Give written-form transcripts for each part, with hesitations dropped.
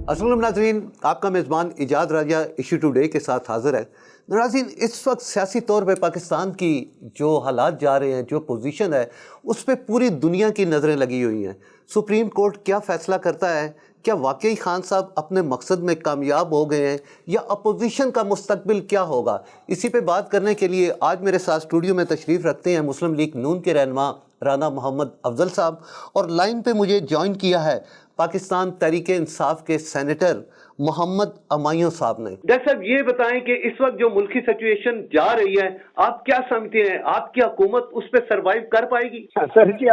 अस्सलाम नाज़रीन, आपका मेज़बान इजाद राजा इशू टुडे के साथ हाज़िर है। नाज़रीन, इस वक्त सियासी तौर पे पाकिस्तान की जो हालात जा रहे हैं, जो पोजीशन है, उस पे पूरी दुनिया की नज़रें लगी हुई हैं। सुप्रीम कोर्ट क्या फ़ैसला करता है? क्या वाकई खान साहब अपने मकसद में कामयाब हो गए हैं या अपोजिशन का मुस्तकबिल क्या होगा? इसी पे बात करने के लिए आज मेरे साथ स्टूडियो में तशरीफ़ रखते हैं मुस्लिम लीग नून के रहनुमा राना मोहम्मद अफजल साहब, और लाइन पे मुझे ज्वाइन किया है पाकिस्तान तहरीक इंसाफ के सेनेटर मोहम्मद अमायूं साहब ने। डॉक्टर साहब, ये बताएं कि इस वक्त जो मुल्की सिचुएशन जा रही है, आप क्या समझते हैं, आपकी हुकूमत उस पर सर्वाइव कर पाएगी? सर जी,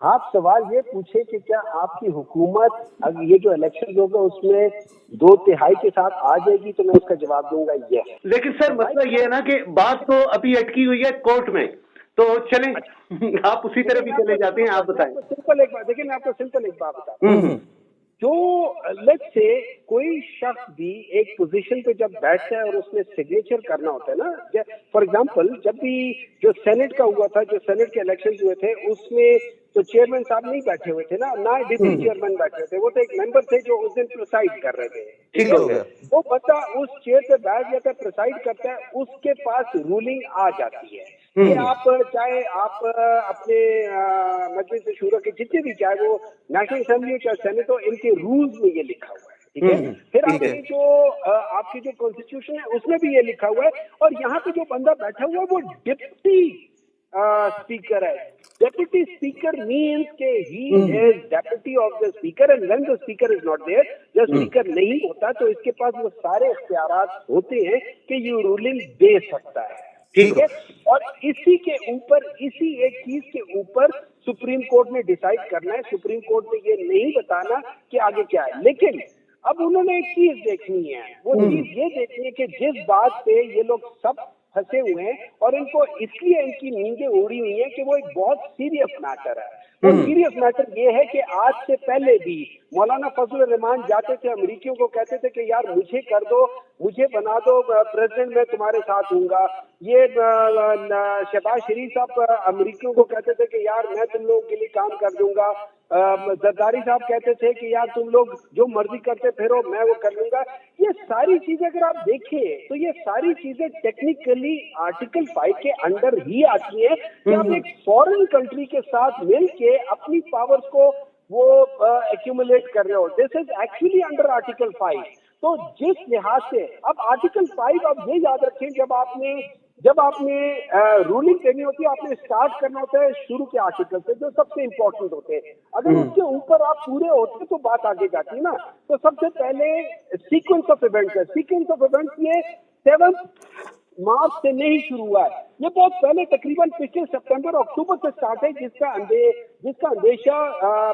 आप सवाल ये पूछे कि क्या आपकी हुकूमत अगर ये जो इलेक्शन होगा उसमें 2/3 के साथ आ जाएगी, तो मैं उसका जवाब दूंगा ये। लेकिन सर मसला ये है ना कि बात तो अभी अटकी हुई है कोर्ट में, तो चलें आप उसी तरफ ही चले जाते हैं। आप बताएं। सिंपल एक बात, देखिए मैं आपको सिंपल एक बात बताता हूँ। जो लेट्स से कोई शख्स भी एक पोजीशन पे जब बैठता है और उसमें सिग्नेचर करना होता है ना, फॉर एग्जांपल जब भी जो सेनेट का हुआ था, जो सेनेट के इलेक्शन हुए थे, उसमें तो चेयरमैन साहब नहीं बैठे हुए थे ना डिप्टी चेयरमैन बैठे थे, वो तो एक मेंबर थे जो उस दिन प्रिसाइड कर रहे थे। ठीक हो गया। वो बच्चा उस चेयर पे बैठ जाता है, प्रिसाइड करता है, उसके पास रूलिंग आ जाती है कि आप चाहे आप अपने मजलिस शूरा के जितने भी, चाहे वो नेशनल असेंबली हो चाहे सेनेट हो, इनके रूल्स में ये लिखा हुआ है। ठीक है। फिर आपकी जो कॉन्स्टिट्यूशन है उसमें भी ये लिखा हुआ है। और यहाँ पे जो बंदा बैठा हुआ है वो डिप्टी स्पीकर है। डेप्यूटी स्पीकर मीन्स के he is deputy of the speaker, and when the speaker is not there, जब स्पीकर नहीं होता तो इसके पास वो सारे इख्तियारात होते हैं कि ये रूलिंग दे सकता है। ठीक है। और इसी के ऊपर, इसी एक चीज के ऊपर सुप्रीम कोर्ट ने डिसाइड करना है। सुप्रीम कोर्ट ने ये नहीं बताना कि आगे क्या है, लेकिन अब उन्होंने एक चीज देखनी है। वो चीज ये देखनी है कि जिस बात पे ये लोग सब फंसे हुए हैं और इनको इसलिए इनकी नींदें उड़ी हुई हैं कि वो एक बहुत सीरियस मैटर है। वो सीरियस मैटर ये है कि आज से पहले भी मौलाना फजल रहमान जाते थे अमेरिकियों को, कहते थे कि यार मुझे कर दो, मुझे बना दो प्रेसिडेंट, मैं तुम्हारे साथ हूँगा। ये शहबाज शरीफ साहब अमेरिकियों को कहते थे कि यार मैं तुम लोगों के लिए काम कर दूंगा। जरदारी साहब कहते थे कि यार तुम लोग जो मर्जी करते फिरो, मैं वो कर लूंगा। ये सारी चीजें अगर आप देखें तो ये सारी चीजें टेक्निकली आर्टिकल 5 के अंडर ही आती है कि हम एक फॉरेन कंट्री के साथ मिल के अपनी पावर्स को वो एक्यूमुलेट कर रहे हो। This is actually under article 5। तो जिस लिहाज से अब आर्टिकल 5, आप ये याद रखें, जब आपने रूलिंग देनी होती है, आपने स्टार्ट करना होता है शुरू के आर्टिकल से जो सबसे इंपॉर्टेंट होते हैं। अगर उसके ऊपर आप पूरे होते तो बात आगे जाती है ना। तो सबसे पहले सीक्वेंस ऑफ इवेंट्स है। सीक्वेंस ऑफ इवेंट्स ये 7 मार्च से नहीं शुरू हुआ है, ये बहुत पहले तकरीबन पिछले सितंबर अक्टूबर से स्टार्ट है, जिसका अंदेशा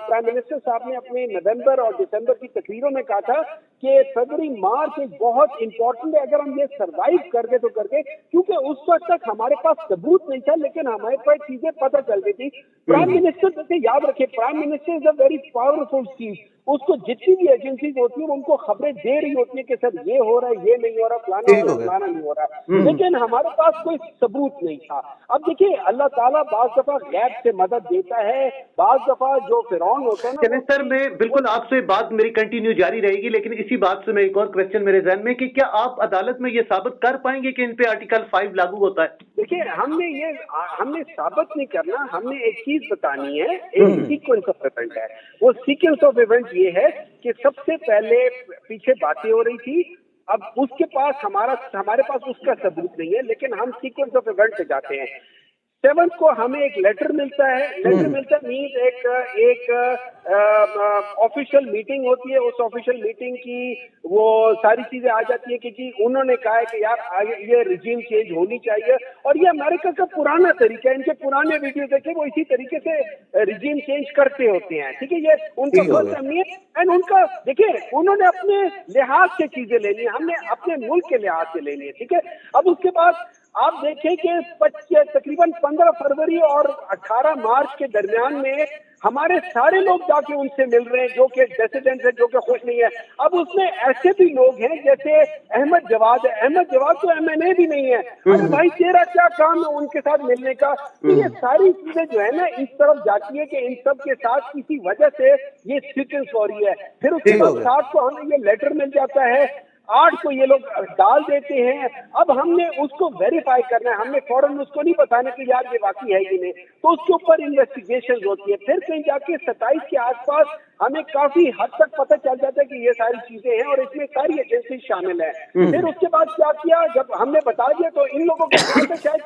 प्राइम मिनिस्टर साहब ने अपने नवंबर और दिसंबर की तकरीरों में कहा था कि फरवरी मार्च एक बहुत इंपॉर्टेंट है। अगर हम ये सरवाइव कर गए तो करके, क्योंकि उस वक्त तक हमारे पास सबूत नहीं था लेकिन हमारे पास चीजें पता चल गई थी। प्राइम मिनिस्टर, जैसे याद रखे, prime minister is a very powerful चीज। उसको जितनी भी एजेंसीज होती है वो उनको खबरें दे रही होती है कि सर ये हो रहा है, ये नहीं हो रहा, फलाना नहीं हो रहा, लेकिन हमारे पास कोई सबूत नहीं था। अब देखिए, अल्लाह ताला बाज दफा गैब से मदद देता है, बाज दफा जो फिरौन होता है ना। सर, मैं बिल्कुल आपसे बात मेरी कंटिन्यू जारी रहेगी, लेकिन इसी बात से मैं एक और क्वेश्चन मेरे ज़हन में कि क्या आप अदालत में ये साबित कर पाएंगे कि इन पे आर्टिकल 5 लागू होता है? देखिए, हमने साबित नहीं करना, हमने एक चीज बतानी है, एक सीक्वेंस ऑफ इवेंट है। वो सीक्वेंस ऑफ इवेंट ये है कि सबसे पहले पीछे बातें हो रही थी, अब उसके पास हमारे पास उसका सबूत नहीं है, लेकिन हम सीक्वेंस ऑफ इवेंट पे जाते हैं। 7 को हमें एक लेटर मिलता है। लेटर मिलता मीन्स एक ऑफिशियल मीटिंग होती है। उस ऑफिशियल मीटिंग की वो सारी चीजें आ जाती है कि उन्होंने कहा है कि यार आगे ये रिजीम चेंज होनी चाहिए। और ये अमेरिका का पुराना तरीका है, इनके पुराने वीडियो देखे वो इसी तरीके से रिजीम चेंज करते होते हैं। ठीक है, ये उनका फर्स्ट टाइम नहीं है। एंड उनका देखिए, उन्होंने अपने लिहाज से चीजें लेनी है, हमने अपने मुल्क के लिहाज से लेनी है। ठीक है। अब उसके बाद आप देखें कि तकरीबन 15 फरवरी और 18 मार्च के दरमियान में हमारे सारे लोग जाके उनसे मिल रहे हैं जो कि डिसिडेंट्स है, जो कि खुश नहीं है। अब उसमें ऐसे भी लोग हैं जैसे अहमद जवाद है, अहमद जवाद तो MNA भी नहीं है। अरे भाई तेरा क्या काम है उनके साथ मिलने का? तो ये सारी चीजें जो है ना इस तरफ जाती है कि इन सब के साथ किसी वजह से ये सीक्वेंस हो रही है। फिर उसके बाद 7 को हमें ये लेटर मिल जाता है, 8 को ये लोग डाल देते हैं। अब हमने उसको वेरीफाई करना है, हमने फौरन उसको नहीं बताना कि यार ये वाकई है कि नहीं, तो उसके ऊपर इन्वेस्टिगेशन होती है। फिर कहीं जाके 27 के आसपास हमें काफी हद तक पता चल जाता है कि ये सारी चीजें हैं और इसमें सारी एजेंसी शामिल है। फिर उसके बाद क्या किया, जब हमने बता दिया तो इन लोगों को शायद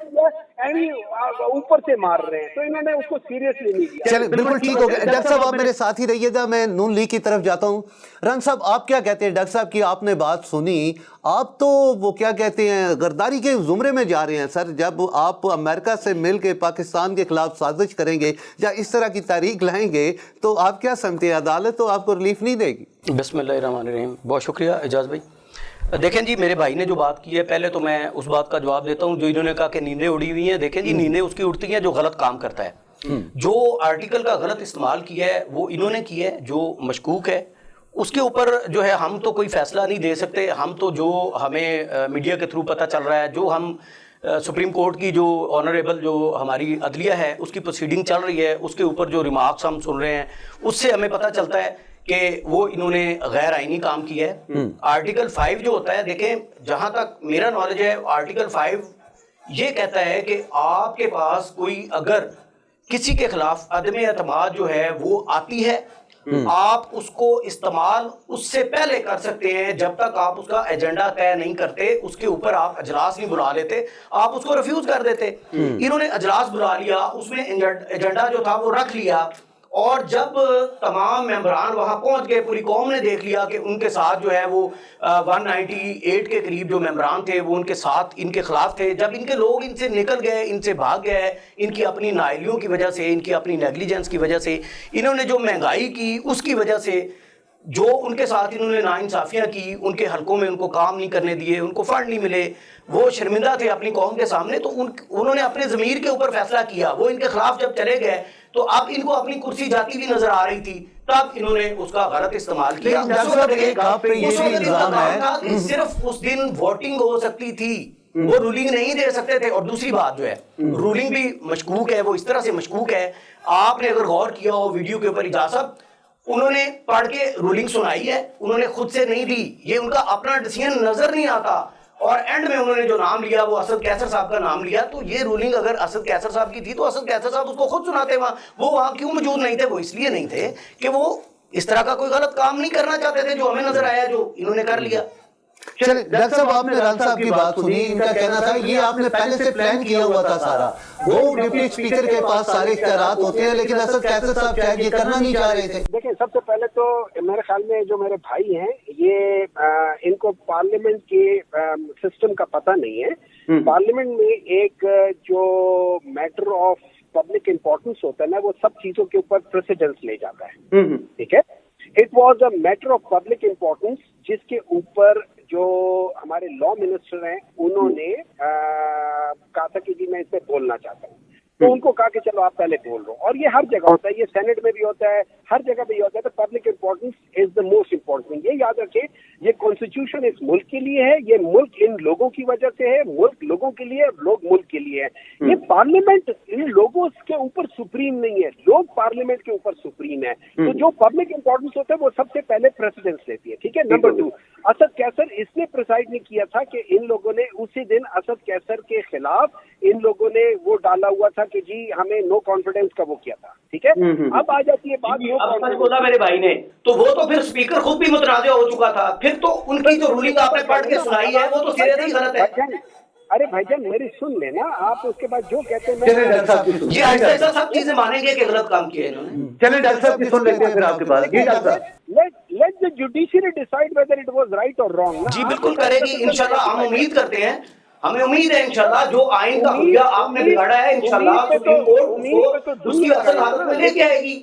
ऊपर से मार रहे हैं, तो इन्होंने उसको सीरियसली नहीं लिया। चलिए बिल्कुल ठीक हो गया। डॉक्टर साहब आप मेरे साथ ही रहिएगा, मैं नून लीग की तरफ जाता हूँ। रंग साहब आप क्या कहते हैं? डॉक्टर साहब की आपने बात सुनी, आप तो वो क्या कहते हैं गद्दारी के जुमरे में जा रहे हैं सर। जब आप अमेरिका से मिल के पाकिस्तान के खिलाफ साजिश करेंगे या इस तरह की तारीख लाएंगे तो आप क्या समझते हैं अदालत तो आपको रिलीफ नहीं देगी? बिस्मिल्लाहिर्रहमानिर्रहीम। बहुत शुक्रिया एजाज भाई। देखें जी, मेरे भाई ने जो बात की है, पहले तो मैं उस बात का जवाब देता हूँ जो इन्होंने कहा कि नींदें उड़ी हुई हैं। देखें जी, नींदें उसकी उड़ती हैं जो गलत काम करता है। जो आर्टिकल का गलत इस्तेमाल किया है वो इन्होंने किया है, जो मशकूक है उसके ऊपर जो है हम तो कोई फैसला नहीं दे सकते। हम तो जो हमें मीडिया के थ्रू पता चल रहा है, जो हम सुप्रीम कोर्ट की जो ऑनरेबल जो हमारी अदलिया है उसकी प्रोसीडिंग चल रही है, उसके ऊपर जो रिमार्क्स हम सुन रहे हैं उससे हमें पता चलता है कि वो इन्होंने गैर आईनी काम किया है। आर्टिकल 5 जो होता है, देखें जहां तक मेरा नॉलेज है, आर्टिकल 5 ये कहता है कि आपके पास कोई अगर किसी के खिलाफ अदम एतमाद जो है वो आती है, आप उसको इस्तेमाल उससे पहले कर सकते हैं। जब तक आप उसका एजेंडा तय नहीं करते, उसके ऊपर आप अजलास नहीं बुला लेते, आप उसको रिफ्यूज कर देते। इन्होंने अजलास बुला लिया, उसमें एजेंडा जो था वो रख लिया, और जब तमाम मेंबरान वहां पहुंच गए, पूरी कौम ने देख लिया कि उनके साथ जो है वो 198 के करीब जो मेंबरान थे वो उनके साथ इनके खिलाफ थे। जब इनके लोग इनसे निकल गए, इनसे भाग गए, इनकी अपनी नाइलियों की वजह से, इनकी अपनी नेग्लिजेंस की वजह से, इन्होंने जो महंगाई की उसकी वजह से, जो उनके साथ इन्होंने नाइंसाफियां की, उनके हलकों में उनको काम नहीं करने दिए, उनको फंड नहीं मिले, वो शर्मिंदा थे अपनी कौम के सामने, तो उन्होंने अपने ज़मीर के ऊपर फैसला किया। वो इनके खिलाफ जब चले गए तो अब इनको अपनी कुर्सी जाती भी नजर आ रही थी, तब इन्होंने उसका गलत इस्तेमाल किया। सिर्फ उस दिन वोटिंग हो सकती थी, वो रूलिंग नहीं दे सकते थे। और दूसरी बात जो है, रूलिंग भी मशकूक है, वो इस तरह से मशकूक है, आपने अगर गौर किया हो वीडियो के ऊपर, इजाजत उन्होंने पढ़ के रूलिंग सुनाई है, उन्होंने खुद से नहीं दी, ये उनका अपना डिसीजन नजर नहीं आता। और एंड में उन्होंने जो नाम लिया वो असद कैसर साहब का नाम लिया। तो ये रूलिंग अगर असद कैसर साहब की थी तो असद कैसर साहब उसको खुद सुनाते। वो वहां क्यों मौजूद नहीं थे? वो इसलिए नहीं थे कि वो इस तरह का कोई गलत काम नहीं करना चाहते थे जो हमें नजर आया, जो इन्होंने कर लिया। चलिए डॉक्टर साहब, आपने रान साहब की बात सुनी, इनका कहना था ये आपने पहले से प्लान किया हुआ था सारा। वो डिप्टी स्पीकर के पास सारे इख्तियारात होते हैं, लेकिन असद कैसर साहब शायद ये करना नहीं चाह रहे थे। देखिए, सबसे पहले तो मेरे ख्याल में जो मेरे भाई हैं ये इनको पार्लियामेंट के सिस्टम का पता नहीं है। पार्लियामेंट में एक जो मैटर ऑफ पब्लिक इंपॉर्टेंस होता है ना, वो सब चीजों के ऊपर प्रेसिडेंस ले जाता है। ठीक है, it was a matter of public importance जिसके ऊपर जो हमारे लॉ मिनिस्टर हैं उन्होंने कहा था कि जी मैं इस पे बोलना चाहता हूँ, तो उनको कहा कि चलो आप पहले बोल लो। और ये हर जगह होता है, ये सेनेट में भी होता है, हर जगह पे होता है। तो public importance is the most important. ये याद रखिए, ये कॉन्स्टिट्यूशन इस मुल्क के लिए है, ये मुल्क इन लोगों की वजह से है, मुल्क लोगों के लिए, लोग मुल्क के लिए है। ये पार्लियामेंट इन लोगों के ऊपर सुप्रीम नहीं है, लोग पार्लियामेंट के ऊपर सुप्रीम है। तो जो पब्लिक इंपॉर्टेंस होता है वो सबसे पहले प्रेसिडेंस लेती है। ठीक है। नंबर 2, असद कैसर इसने प्रिसाइड नहीं किया था कि इन लोगों ने उसी दिन असद कैसर के खिलाफ इन लोगों ने वो डाला हुआ था कि जी हमें नो कॉन्फिडेंस का वो किया था। ठीक है। अब आ जाती है बात, अब सच बोला मेरे भाई ने, तो वो तो फिर स्पीकर खुद भी मुतनाज़ा हो चुका था। फिर तो उनकी जो रूलिंग आपने पढ़ के सुनाई है वो तो सीधे ही गलत है। अरे भाईजान मेरी सुन लेना आप, उसके बाद जो कहते हैं जी ऐसा सब चीजें मानेंगे कि गलत काम किया इन्होंने। चलिए डॉक्टर साहब की सुन लेते हैं फिर आपके बाद। जी डॉक्टर साहब, let the judiciary decide whether it was right or wrong। जी बिल्कुल करेगी इंशाल्लाह, हम उम्मीद करते हैं, हमें उम्मीद है इंशाल्लाह जो आइन का हुलिया आपने बिगाड़ा है इंशाल्लाह सुप्रीम कोर्ट उसकी असल हालत में लेके आएगी।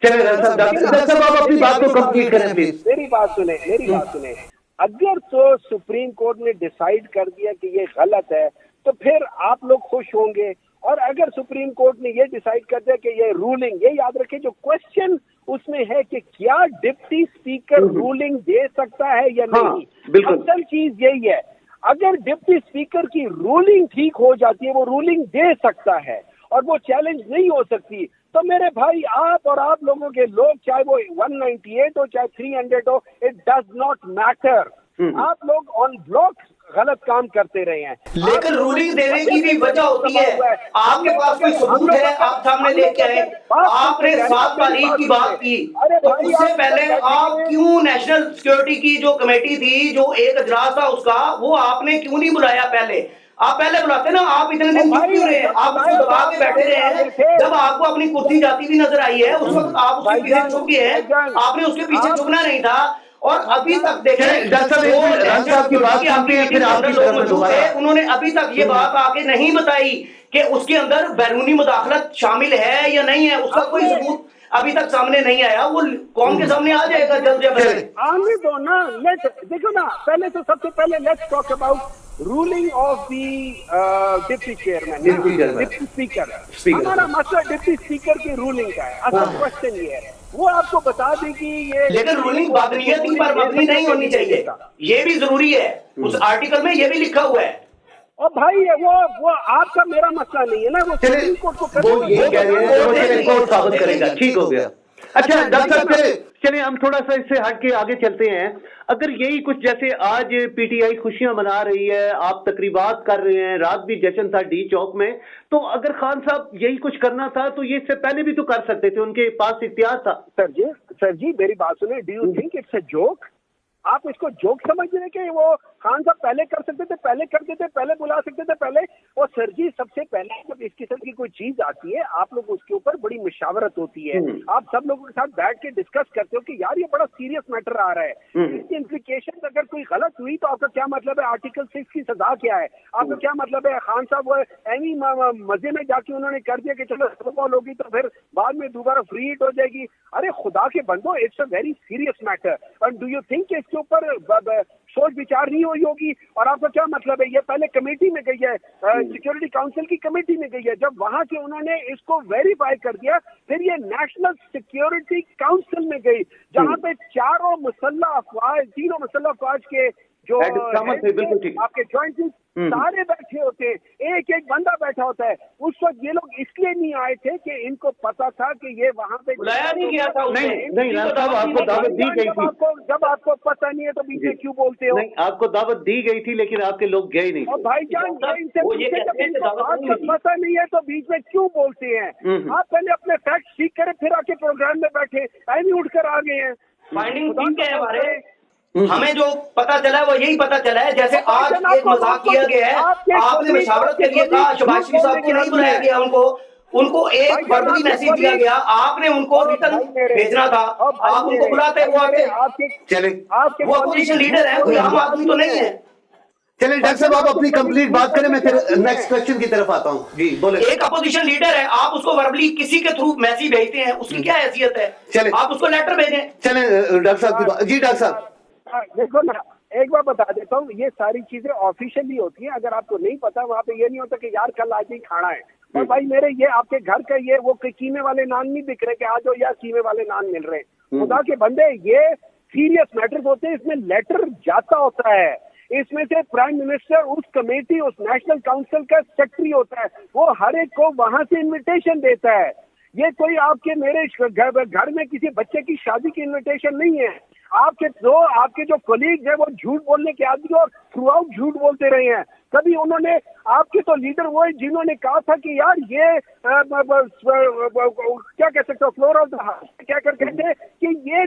चलिए डॉक्टर साहब आप अपनी बात को कंप्लीट करें प्लीज। मेरी बात सुने। अगर तो सुप्रीम कोर्ट ने डिसाइड कर दिया कि ये गलत है तो फिर आप लोग खुश होंगे اور اگر سپریم کورٹ نے یہ ڈیسائیڈ کر دیا کہ یہ رولنگ, یہ یاد رکھیں جو کوشچن اس میں ہے کہ کیا ڈپٹی اسپیکر رولنگ دے سکتا ہے یا نہیں, اصل چیز یہی ہے. اگر ڈپٹی اسپیکر کی رولنگ ٹھیک ہو جاتی ہے, وہ رولنگ دے سکتا ہے اور وہ چیلنج نہیں ہو سکتی, تو میرے بھائی آپ اور آپ لوگوں کے لوگ, چاہے وہ 198 ہو چاہے 300 ہو, اٹ ڈز ناٹ میٹر. آپ لوگ آن بلاک غلط کام کرتے رہے ہیں. لیکن رولنگ دینے کی بھی وجہ ہوتی ہے. آپ کے پاس کوئی ثبوت ہے, آپ سامنے لے کے آئے. آپ نے 7 تاریخ کی بات کی, تو اس سے پہلے آپ کیوں نیشنل سیکیورٹی کی جو کمیٹی تھی, جو ایک اجلاس تھا اس کا, وہ آپ نے کیوں نہیں بلایا پہلے؟ آپ پہلے بلاتے نا, آپ اتنے دن چپ کیوں رہے ہیں؟ آپ اس کو دبا کے بیٹھے رہے ہیں. جب آپ کو اپنی کرسی جاتی بھی نظر آئی ہے اس وقت آپ اس کے پیچھے چھپ گئے ہیں. آپ نے اس کے پیچھے چھپنا نہیں تھا. اور ابھی تک دیکھیں, انہوں نے ابھی تک یہ بات آگے نہیں بتائی کہ اس کے اندر بیرونی مداخلت شامل ہے یا نہیں ہے. اس کا کوئی ثبوت ابھی تک سامنے نہیں آیا. وہ قوم کے سامنے آ جائے گا جلد جب آنے دو نا. دیکھو نا, پہلے تو سب سے پہلے let's talk about ruling of the deputy chairman, deputy speaker. ہمارا مسئلہ ڈپٹی اسپیکر کی رولنگ کا ہے. اصل کوشچن یہ ہے, وہ آپ کو بتا دیں کہ یہ, لیکن رولنگ بادنیتی پر مبنی نہیں ہونی چاہیے, یہ بھی ضروری ہے. اس آرٹیکل میں یہ بھی لکھا ہوا ہے. اور بھائی وہ آپ کا میرا مسئلہ نہیں ہے نا, وہ سپریم کورٹ کو وہ یہ کہہ رہے ہیں, وہ سپریم کورٹ ثابت کرے گا. ٹھیک ہو گیا. اچھا ڈاکٹر صاحب چلیں ہم تھوڑا سا اس سے ہٹ کے آگے چلتے ہیں. اگر یہی کچھ, جیسے آج پی ٹی آئی خوشیاں منا رہی ہے, آپ تقریبات کر رہے ہیں, رات بھی جشن تھا ڈی چوک میں, تو اگر خان صاحب یہی کچھ کرنا تھا تو یہ اس سے پہلے بھی تو کر سکتے تھے, ان کے پاس اختیار تھا. سر جی میری بات سنیں, do you think it's a joke? آپ اس کو جوک سمجھ رہے ہیں کہ وہ خان صاحب پہلے کر سکتے تھے, پہلے کرتے تھے, پہلے بلا سکتے تھے پہلے. اور سر جی سب سے پہلے جب اس قسم کی کوئی چیز آتی ہے, آپ لوگ اس کے اوپر بڑی مشاورت ہوتی ہے. آپ سب لوگوں کے ساتھ بیٹھ کے ڈسکس کرتے ہو کہ یار یہ بڑا سیریس میٹر آ رہا ہے, اس کی امپلیکیشن اگر کوئی غلط ہوئی تو آپ کا کیا مطلب ہے, آرٹیکل 6 کی سزا کیا ہے, آپ کا کیا مطلب ہے. خان صاحب ایوی مزے میں جا کے انہوں نے کر دیا کہ چلو فوٹبال ہوگی تو پھر بعد میں دوبارہ فری ہٹ ہو جائے گی. ارے خدا کے بندو, it's a very serious matter. And do you think اس کے اوپر سوچ بچار نہیں ہوئی ہوگی؟ اور آپ کا کیا مطلب ہے, یہ پہلے کمیٹی میں گئی ہے, سیکورٹی کاؤنسل کی کمیٹی میں گئی ہے, جب وہاں کے انہوں نے اس کو ویریفائی کر دیا, پھر یہ نیشنل سیکورٹی کاؤنسل میں گئی, جہاں پہ تینوں مسلح افواج کے جو آپ کے جوائنٹ سارے بیٹھے ہوتے ہیں, ایک ایک بندہ بیٹھا ہوتا ہے. اس وقت یہ لوگ اس لیے نہیں آئے تھے کہ ان کو پتا تھا کہ یہ وہاں پہ بلایا نہیں گیا تھا. نہیں صاحب, آپ کو دعوت دی گئی تھی. جب آپ کو پتا نہیں ہے تو بیچ میں کیوں بولتے ہو؟ نہیں, آپ کو دعوت دی گئی تھی لیکن آپ کے لوگ گئے نہیں. اور بھائی جان آپ کو پتا نہیں ہے تو بیچ میں کیوں بولتے ہیں؟ آپ پہلے اپنے فیکٹ سیکھ کریں, پھر آ کے پروگرام میں بیٹھے, ایوی اٹھ کر آ گئے ہیں. فائنڈنگ ٹھیک ہے ہمارے, ہمیں جو پتا چلا ہے وہ یہی پتا چلا ہے. جیسے آج ایک مذاق کیا گیا ہے, آپ نے مشاورت کے لیے کہا, شباز شریف صاحب کو نہیں بلایا گیا, ان کو ایک وربلی میسج دیا گیا, آپ نے ان کو ریٹن بھیجنا تھا, آپ ان کو بلاتے, وہ آتے. چلیں, وہ اپوزیشن لیڈر ہیں, کوئی عام آدمی تو نہیں ہے. چلیں ڈاکٹر صاحب آپ اپنی کمپلیٹ بات کریں, میں پھر نیکسٹ کوسچن کی طرف آتا ہوں. جی بولیں. ایک اپوزیشن لیڈر ہے, آپ اس کو وربلی کسی کے تھرو میسج بھیجتے ہیں, اس کی کیا حیثیت ہے؟ چلیں آپ اس کو لیٹر بھیجیں. چلیں ڈاکٹر صاحب کی بات. جی ڈاکٹر صاحب دیکھو نا, ایک بار بتا دیتا ہوں, یہ ساری چیزیں آفیشیلی ہوتی ہیں. اگر آپ کو نہیں پتا, وہاں پہ یہ نہیں ہوتا کہ یار کل آج ہی کھانا ہے. اور بھائی میرے, یہ آپ کے گھر کا یہ وہ قیمے والے نان نہیں بک رہے کہ آج ہو یا قیمے والے نان مل رہے ہیں. خدا کے بندے, یہ سیریس میٹرز ہوتے ہیں. اس میں لیٹر جاتا ہوتا ہے, اس میں سے پرائم منسٹر اس کمیٹی, اس نیشنل کاؤنسل کا سیکرٹری ہوتا ہے, وہ ہر ایک کو وہاں سے انویٹیشن دیتا ہے. یہ کوئی آپ کے میرے گھر میں کسی بچے کی شادی کی انویٹیشن نہیں ہے. آپ کے جو کولیگز ہیں وہ جھوٹ بولنے کے عادی اور تھرو آؤٹ جھوٹ بولتے رہے ہیں. کبھی انہوں نے, آپ کے تو لیڈر وہ ہیں جنہوں نے کہا تھا کہ یار یہ کیا کہہ سکتے ہو, فلورل کیا کر کہتے ہیں کہ یہ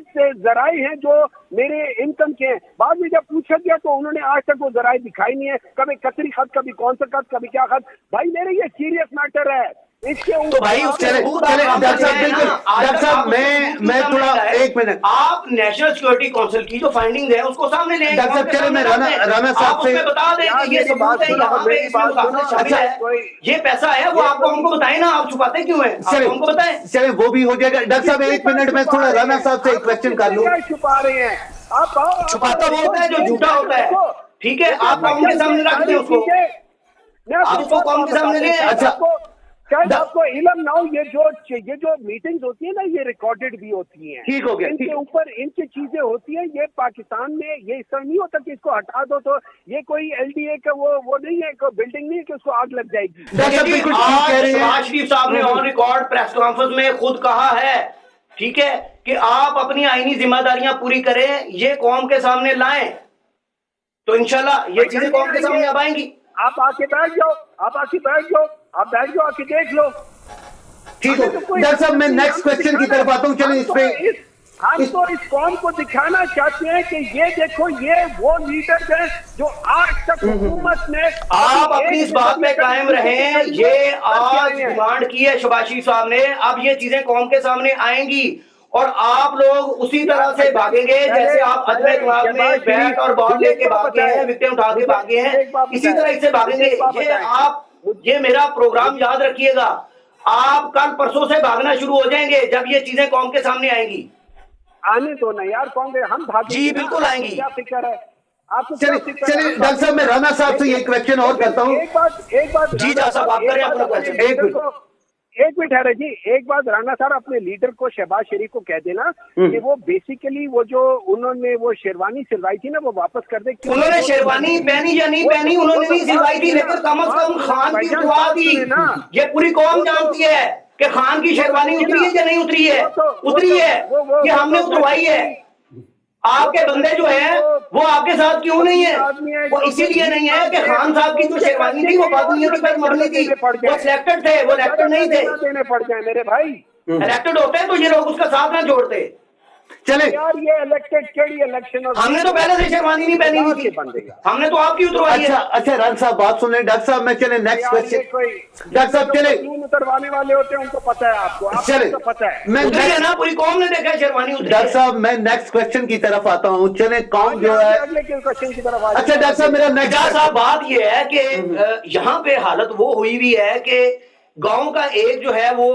ذرائع ہیں جو میرے انکم کے ہیں. بعد میں جب پوچھا گیا تو انہوں نے آج تک وہ ذرائع دکھائی نہیں ہے. کبھی کتری خط, کبھی کون سا خط, کبھی کیا خط. بھائی میرے یہ سیریس میٹر ہے. تو بھائی ڈاکٹر صاحب میں تھوڑا ایک منٹ, آپ نیشنل سیکورٹی کونسل کی جو فائنڈنگ ہے اس کو سامنے لیں. ڈاکٹر صاحب چلے میں رانا صاحب سے بتا دیں کہ یہ ثبوت ہے, یہاں پہ اس میں مداخلت شامل ہے, یہ پیسہ ہے, وہ آپ کو ہم کو بتائیں نا, آپ چھپاتے کیوں ہیں, آپ ہم کو بتائیں. چلے وہ بھی ہو جائے گا. ڈاکٹر صاحب ایک منٹ میں تھوڑا رانا صاحب سے ایک کوسچن کر لوں. چھپا رہے ہیں آپ, چھپاتا وہ ہوتا ہے جو جھوٹا ہوتا ہے. ٹھیک ہے, آپ قوم کے سامنے رکھ دیں اس کو, آپ اس کو قوم کے سامنے لیں. اچھا शायद आपको इलम ना हो, ये जो मीटिंग्स होती है ना, ये रिकॉर्डेड भी होती हैं। ठीक हो गया, इनके ऊपर इनकी चीजें होती हैं। ये पाकिस्तान में ये इस तरह नहीं होता कि इसको हटा दो तो ये कोई LDA का वो नहीं है, कोई बिल्डिंग नहीं है कि उसको आग लग जाएगी। बिल्कुल ठीक कह रहे हैं। शहबाज शरीफ साहब ने ऑन रिकॉर्ड प्रेस कॉन्फ्रेंस में खुद कहा है, ठीक है, कि आप अपनी आईनी जिम्मेदारियां पूरी करें, ये कौम के सामने लाएं, तो इंशाल्लाह ये चीजें कौम के सामने अब आएंगी। आप आके बैठ जाओ, आप बैठ जाओ, आके देख लो। ठीक हो डॉक्टर साहब, मैं नेक्स्ट क्वेश्चन की तरफ आता हूँ। चलिए इस पे हम तो इस कौम को दिखाना चाहते हैं कि ये देखो, ये वो लीडर्स हैं जो आज तक हुकूमत ने आप अपनी इस बात में कायम रहें। ये आज डिमांड की है शहबाज शरीफ साहब ने, अब ये चीजें कौम के सामने आएंगी और आप लोग उसी तरह से भागेंगे जैसे आप अजमेर क्लाब में बैट और बॉल लेके भागे हैं, विकेट उठा के भागे हैं, इसी तरह से भागेंगे। ये मेरा प्रोग्राम याद रखिएगा, आप कल परसों से भागना शुरू हो जाएंगे जब ये चीजें कौम के सामने आएंगी। आने दो ना यार, कांग्रेस हम भागेंगे। जी बिल्कुल आएंगी। क्या फिक्र है आपको? चलिए डॉक्टर साहब, मैं राना साहब से ये क्वेश्चन और करता हूँ। एक बात जी साहब, आप करें अपना क्वेश्चन। एक मिनट है जी, एक बात राना साहब अपने लीडर को, शहबाज शरीफ को कह देना कि वो बेसिकली वो जो उन्होंने वो शेरवानी सिलवाई थी ना, वो वापस कर दे। उन्होंने शेरवानी पहनी या नहीं पहनी, उन्होंने नहीं सिलवाई थी, लेकिन कम से कम खान की दुआ थी। ये पूरी कौम जानती है कि खान की शेरवानी उतरी है या नहीं उतरी है। उतरी है, ये हमने उतरवाई है। आपके बंदे जो हैं वो आपके साथ क्यों नहीं है? वो इसीलिए नहीं है कि खान साहब की जो शेरवानी थी वो बादलियों की तरह मरनी थी, वो सिलेक्टेड थे, वो इलेक्टेड नहीं थे। देने पड़ जाए मेरे भाई, इलेक्टेड होते तो ये लोग उसका साथ ना जोड़ते। चले यार ये इलेक्टेड केड़ी इलेक्शन और हमने तो पहले से शेरवानी नहीं पहनी हुई थी, हमने तो आपकी उतरवाई है। अच्छा रान साहब बात सुन लें। डॉक्टर साहब मैं चले नेक्स्ट क्वेश्चन। डॉक्टर साहब चले, उतरवाने वाले होते हैं उनको पता है, आपको चले तो पता है। मैं ना पूरी कौम ने देखा है शेरवानी उतरी। डॉक्टर साहब मैं नेक्स्ट क्वेश्चन की तरफ आता हूँ। चले कौन जो है अगले क्वेश्चन की तरफ। अच्छा डॉक्टर साहब मेरा नेक्स्ट साहब बात ये है कि यहाँ पे हालत वो हुई हुई है कि गांव का एक जो है वो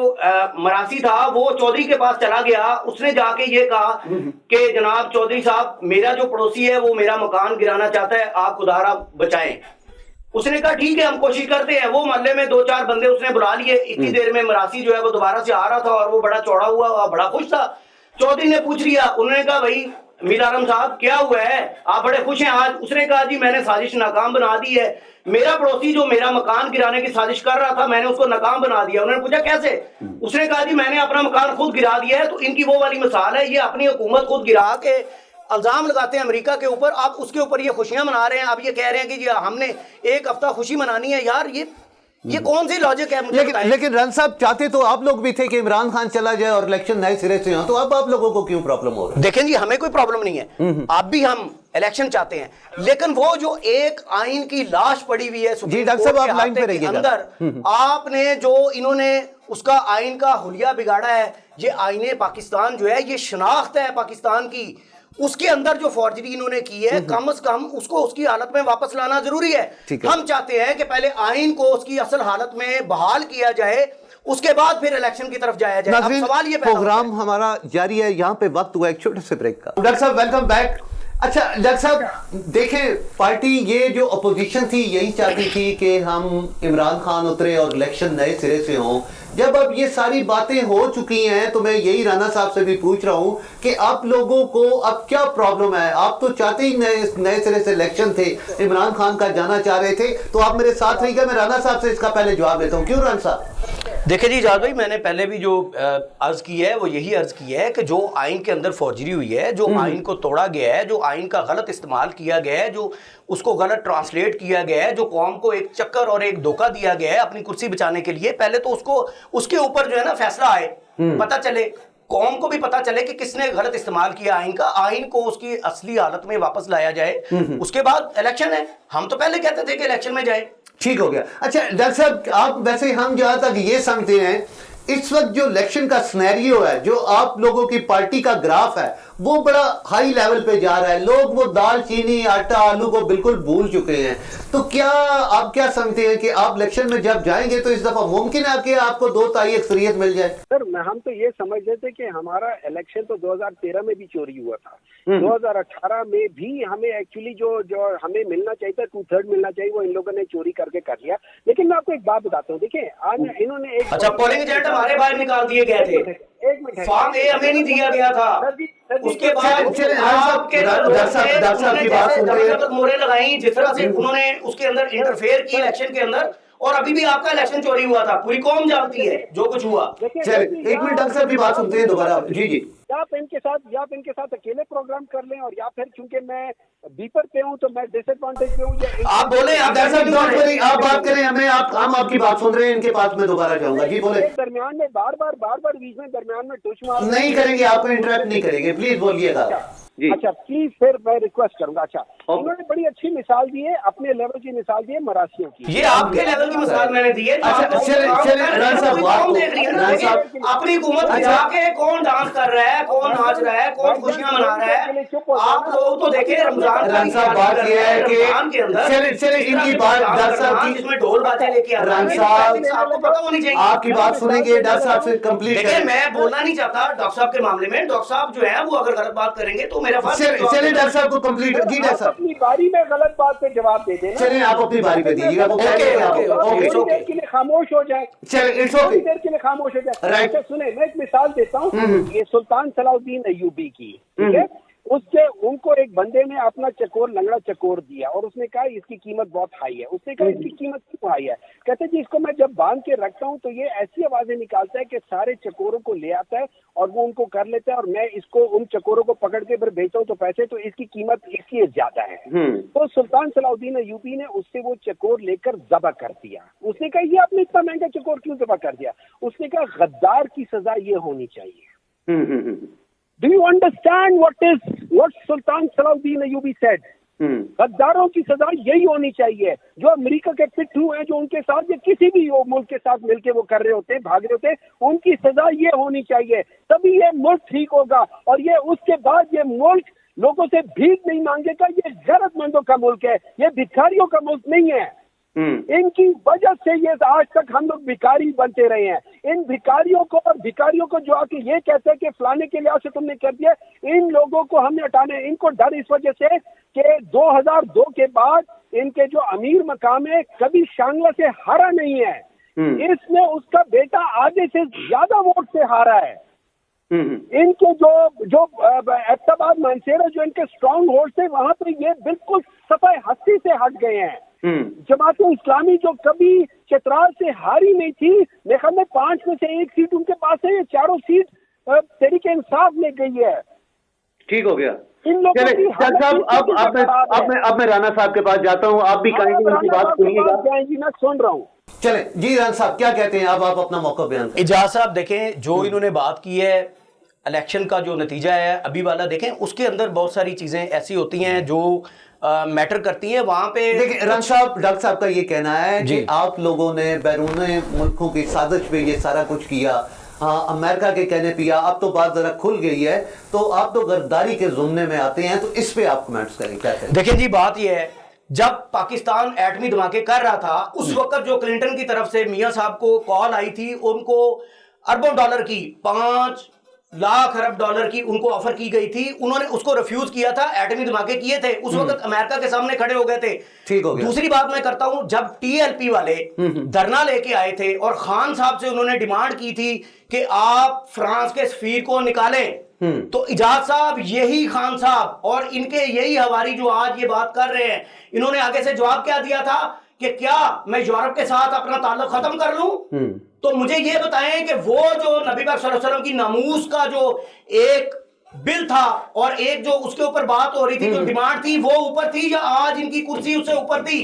मरासी था, वो चौधरी के पास चला गया। उसने जाके ये कहा कि जनाब चौधरी साहब, मेरा जो पड़ोसी है वो मेरा मकान गिराना चाहता है, आप खुदारा बचाएं। उसने कहा ठीक है हम कोशिश करते हैं। वो मोहल्ले में 2-4 बंदे उसने बुला लिए। इतनी देर में मरासी जो है वो दोबारा से आ रहा था और वो बड़ा चौड़ा हुआ, बड़ा खुश था। चौधरी ने पूछ लिया, उन्होंने कहा भाई मीर आलम साहब क्या हुआ है, आप बड़े खुश हैं आज? उसने कहा जी मैंने साजिश नाकाम बना दी है। मेरा पड़ोसी जो मेरा मकान गिराने की साजिश कर रहा था, मैंने उसको नाकाम बना दिया। उन्होंने पूछा कैसे? उसने कहा जी मैंने अपना मकान खुद गिरा दिया है। तो इनकी वो वाली मिसाल है, ये अपनी हुकूमत खुद गिरा के इल्जाम लगाते हैं अमेरिका के ऊपर, आप उसके ऊपर ये खुशियां मना रहे हैं। अब ये कह रहे हैं कि जी हमने एक हफ्ता खुशी मनानी है। यार ये कौन सी लॉजिक है? मुझे लेकिन रन साहब चाहते तो आप लोग भी थे कि इमरान खान चला जाए और इलेक्शन नए सिरे से हो, तो अब आप लोगों को क्यों प्रॉब्लम हो रहा है? देखें जी, हमें कोई प्रॉब्लम नहीं है, आप भी हम इलेक्शन चाहते हैं, लेकिन वो जो एक आइन की लाश पड़ी हुई है जी डॉक्टर साहब आप लाइन पे रहिएगा। अंदर आपने जो इन्होंने उसका आइन का हुलिया बिगाड़ा है, ये आईने पाकिस्तान जो है ये शनाख्त है पाकिस्तान की, उसके अंदर जो फॉर्जरी इन्होंने की है, कम से कम उसको उसकी हालत में वापस लाना जरूरी है। हम चाहते हैं कि पहले आइन को उसकी असल हालत में बहाल किया जाए, उसके बाद फिर इलेक्शन की तरफ जाया जाए। अब सवाल ये प्रोग्राम हमारा जारी है, यहाँ पे वक्त हुआ एक छोटे से ब्रेक का। डॉक्टर साहब वेलकम बैक। अच्छा डॉक्टर साहब देखें, पार्टी ये जो अपोजिशन थी यही चाहती थी कि हम इमरान खान उतरे और इलेक्शन नए सिरे से हों। जब अब ये सारी बातें हो चुकी हैं तो मैं यही राना साहब से भी पूछ रहा हूं कि आप लोगों को अब क्या प्रॉब्लम है? आप तो चाहते ही नए सिरे से इलेक्शन थे, इमरान खान का जाना चाह रहे थे, तो आप मेरे साथ रहिएगा। मैं राना साहब से इसका पहले जवाब देता हूं। क्यों राना साहब? देखिए जी इजाज़ भाई, मैंने पहले भी जो अर्ज की है वो यही अर्ज की है कि जो आइन के अंदर फौजरी हुई है, जो आइन को तोड़ा गया है, जो आइन का गलत इस्तेमाल किया गया है, जो उसको गलत ट्रांसलेट किया गया है, जो कौम को एक चक्कर और एक धोखा दिया गया है अपनी कुर्सी बचाने के लिए, पहले तो उसको उसके ऊपर जो है ना फैसला आए, पता चले, कौम को भी पता चले कि किसने गलत इस्तेमाल किया आइन का, आइन को उसकी असली हालत में वापस लाया जाए। उसके बाद इलेक्शन है। हम तो पहले कहते थे कि इलेक्शन में जाए। ठीक हो गया। अच्छा डॉक्टर साहब आप वैसे हम जहां तक ये समझते हैं اس وقت جو الیکشن کا سنیریو ہے, جو آپ لوگوں کی پارٹی کا گراف ہے, وہ بڑا ہائی لیول پہ جا رہا ہے. لوگ وہ دال چینی آٹا آلو کو بالکل بھول چکے ہیں. تو کیا آپ کیا سمجھتے ہیں کہ آپ الیکشن میں جب جائیں گے تو اس دفعہ ممکن ہے کہ آپ کو 2 تہائی اکثریت مل جائے؟ سر ہم تو یہ سمجھتے تھے کہ ہمارا الیکشن تو 2013 میں بھی چوری ہوا تھا, 2018 میں بھی ہمیں ایکچولی جو ہمیں ملنا چاہیے تھا 2/3 ملنا چاہیے, وہ ان لوگوں نے چوری کر کے کر لیا. لیکن میں آپ کو ایک بات بتاتا ہوں, دیکھیں آج انہوں نے ایک اچھا پولنگ ایجنٹ ہمارے باہر نکال دیے گئے تھے, ایک منٹ فارم اے ہمیں نہیں دیا گیا تھا. اس کے بعد آپ کے مورے لگائیں جس طرح سے انہوں نے اس کے اندر انٹرفیئر کی الیکشن کے اندر, اور ابھی بھی آپ کا الیکشن چوری ہوا تھا. پوری قوم جانتی ہے جو کچھ ہوا. چلیں ایک منٹ ڈاکٹر صاحب کی بات سنتے ہیں دوبارہ. جی جی, یا آپ ان کے ساتھ اکیلے پروگرام کر لیں, اور یا پھر چونکہ میں بیپر پہ ہوں تو میں ڈس ایڈوانٹیج پہ ہوں. آپ بولیں, آپ بات کریں, ہم آپ کی بات سن رہے ہیں, ان کے پاس میں دوبارہ جاؤں گا. جی بولیں. درمیان میں بار بار بیچ میں درمیان میں ٹچ مار نہیں کریں گے, آپ کو انٹرپٹ نہیں کریں گے, پلیز بولیے گا. اچھا پلیز پھر میں ریکویسٹ کروں گا. اچھا انہوں نے بڑی اچھی مثال دی ہے, اپنے لیول کی مثال دی ہے مراسیوں کی. یہ آپ کے لیول کی مثال میں نے دی ہے. اپنی حکومت بچا کے کون ڈانس کر رہا ہے, کون ناچ رہا ہے, کون خوشیاں منا رہا ہے. آپ لوگ تو دیکھیں رمضان صاحب بات یہ ہے کہ ان کی بات ڈاکٹر صاحب کی, جس میں ڈھول باتیں لے کے آپ کو پتہ ہونی چاہیے. آپ کی بات سنیں گے ڈاکٹر صاحب سے کمپلیٹ دیکھیں, میں بولنا نہیں چاہتا ڈاکٹر صاحب کے معاملے میں. ڈاکٹر صاحب جو ہے وہ اگر غلط بات کریں گے تو میرا فرض. چلیں ڈاکٹر صاحب کو کمپلیٹ. جی ڈاکٹر صاحب اپنی باری میں غلط بات پہ جواب دے دیں. چلیں آپ اپنی باری پہ دیجیے گا. تھوڑی دیر کے لیے خاموش ہو جائیں. چلیں تھوڑی دیر کے لیے خاموش ہو جائیں. سنیں, میں ایک مثال دیتا ہوں. یہ سلطان صلاح الدین ایوبی کی, ٹھیک ہے, ان کو ایک بندے نے اپنا چکور لنگڑا چکور دیا, اور اس نے کہا اس کی قیمت بہت ہائی ہے. اس نے کہا اس کی قیمت کیوں ہائی ہے؟ کہتے جی اس کو میں جب باندھ کے رکھتا ہوں تو یہ ایسی آوازیں نکالتا ہے کہ سارے چکوروں کو لے آتا ہے اور وہ ان کو کر لیتا ہے, اور میں اس کو ان چکوروں کو پکڑ کے پھر بیچتا ہوں تو پیسے, تو اس کی قیمت اس لیے زیادہ ہے. تو سلطان صلاح الدین ایوبی نے اس سے وہ چکور لے کر ذبح کر دیا. اس نے کہا یہ آپ نے اتنا مہنگا چکور کیوں ذبح کر دیا؟ اس نے کہا غدار کی سزا یہ ہونی چاہیے. Do you understand what Sultan Salahuddin Ayyubi said? غداروں کی سزا یہی ہونی چاہیے. جو امریکہ کے پٹھو ہیں, جو ان کے ساتھ یا کسی بھی ملک کے ساتھ مل کے وہ کر رہے ہوتے ہیں, بھاگ رہے ہوتے ہیں, ان کی سزا یہ ہونی چاہیے. تبھی یہ ملک ٹھیک ہوگا. اور یہ اس کے بعد یہ ملک لوگوں سے بھیک نہیں مانگے گا. یہ غیرت مندوں کا ملک ہے, یہ بھکاریوں کا ملک نہیں ہے. ان کی وجہ سے یہ آج تک ہم لوگ بھکاری بنتے رہے ہیں. ان بھکاریوں کو, اور بھکاریوں کو جو آ کے یہ کہتے ہیں کہ فلانے کے لحاظ سے تم نے کر دیا, ان لوگوں کو ہمیں ہٹانا ہے. ان کو ڈر اس وجہ سے کہ 2002 کے بعد ان کے جو امیر مقام ہے کبھی شانگلہ سے ہارا نہیں ہے. اس میں اس کا بیٹا آدھے سے زیادہ ووٹ سے ہارا ہے. ان کے جو ایبٹاباد مانسیرا جو ان کے اسٹرانگ ہولڈ تھے, وہاں پہ یہ بالکل صفحہ ہستی سے ہٹ گئے ہیں. جماعت اسلامی جو کبھی چترال سے ہاری نہیں تھی, میرے خیال میں 5 میں سے 1 سیٹ ان کے پاس ہے. یہ 4 سیٹ تحریک انصاف لے گئی ہے. ٹھیک ہو گیا. ان لوگوں کی اب میں رانا صاحب کے پاس جاتا ہوں, آپ بھی کہیں گے ان کی بات سنیے گا. جی میں سن رہا ہوں. چلیں جی رانا صاحب کیا کہتے ہیں, آپ اپنا موقع بیان کریں. اجاز صاحب دیکھیں, جو انہوں نے بات کی ہے الیکشن کا جو نتیجہ ہے ابھی والا, دیکھیں اس کے اندر بہت ساری چیزیں ایسی ہوتی ہیں جو میٹر کرتی ہیں. وہاں پہ دیکھیں رن صاحب, ڈاکٹر صاحب کا یہ کہنا ہے کہ آپ لوگوں نے بیرون ملکوں کی سازش پہ یہ سارا کچھ کیا, ہاں امریکہ کے کہنے پیا, اب تو بات ذرا کھل گئی ہے, تو آپ تو غداری کے زمرے میں آتے ہیں, تو اس پہ آپ کمنٹس کریں, کیا کہیں؟ دیکھیں جی بات یہ ہے, جب پاکستان ایٹمی دھماکے کر رہا تھا اس وقت جو کلنٹن کی طرف سے میاں صاحب کو کال آئی تھی, ان کو اربوں ڈالر کی, 5 لاکھ ارب ڈالر کی ان کو آفر کی گئی تھی. انہوں نے اس کو ریفیوز کیا تھا. ایٹمی دھماکے کیے تھے اس وقت امریکہ کے سامنے کھڑے ہو گئے تھے. دوسری بات میں کرتا ہوں, جب ٹی ایل پی والے دھرنا لے کے آئے تھے اور خان صاحب سے انہوں نے ڈیمانڈ کی تھی کہ آپ فرانس کے سفیر کو نکالیں, تو اجاز صاحب یہی خان صاحب اور ان کے یہی ہواری جو آج یہ بات کر رہے ہیں, انہوں نے آگے سے جواب کیا دیا تھا کہ کیا میں یورپ کے ساتھ اپنا تعلق ختم کر لوں؟ تو مجھے یہ بتائیں کہ وہ جو نبی پاک صلی اللہ علیہ وسلم کی ناموس کا جو ایک بل تھا اور ایک جو اس کے اوپر بات ہو رہی تھی, جو ڈیمانڈ تھی, وہ اوپر تھی یا آج ان کی کرسی اس سے اوپر تھی؟